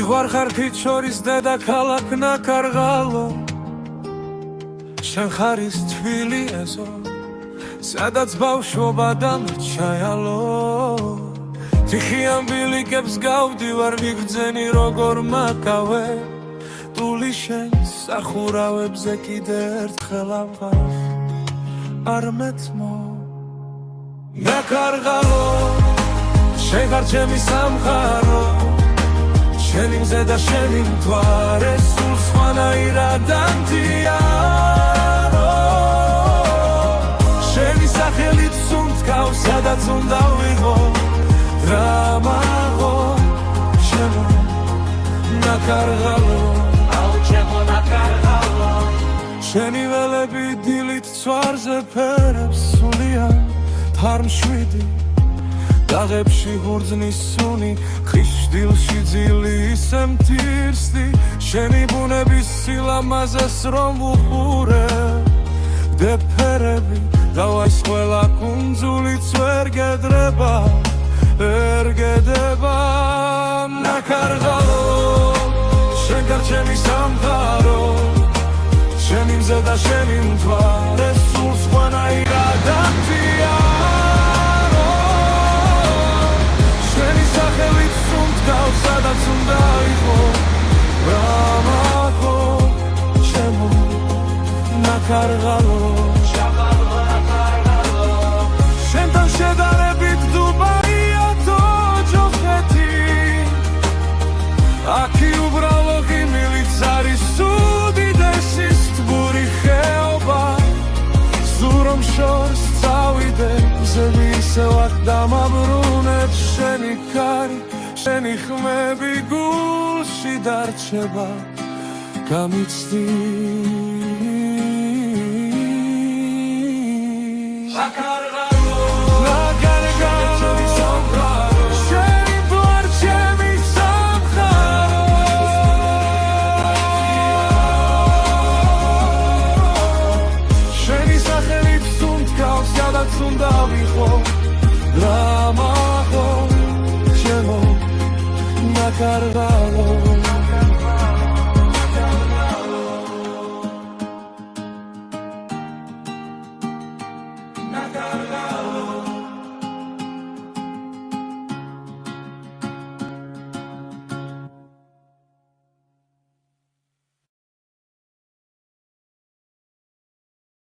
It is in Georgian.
ვარ ხარქით შორის დედაქალაქ ნაკარღალო შენ ხარ ის თბილი ეზო სადაც ბავშვობა დამრჩაიალო თიხიან ბილიკებს გავდივარ ვიგრძენი როგორ მაკავე ტული შენ სახურავებზე კიდე ერთხელ ამღავს არ მეტმო ნაკარღალო შენ ხარ ჩემი სამხარო შენი მზე და შენი მთვარე სულ სხვანაირად ამთიარო შენი სახელით სუნთქავ სადაც უნდა ვიღო დრამაღო ჩემო ნაკარღალო აუ ჩემო ნაკარღალო შენი ველები დილით ცვარზე ფერებს სულიან თარმშვიდი დაღებში ღურძნის სუნი ხის დილში ძილი ისე მთირსდი შენი ბუნების სილამაზეს რომ ვუყურე დეფერები დავაის ყველა კუნძულიც ვერ გედრება ვერ გედება ნაკარღალო შენ ხარ ჩემი სამყარო შენი მზე და შენი მთვარე სულ სხვანაირად ამთიარო შენი სახელით სუნთქავ სადაც უნდა იყო რამაღო ჩემო ნაკარღალო შენთან შედარებით დუბაია თო ჯოხეთი აქი უბრალო ღიმილიც არის უდიდესი სტბური ხეობა სულ რომ შორს წავიდე მზები ისევ აქ დამაბრუნებს შენი ქარი შენი ხმები გულში დარჩება გამიცდი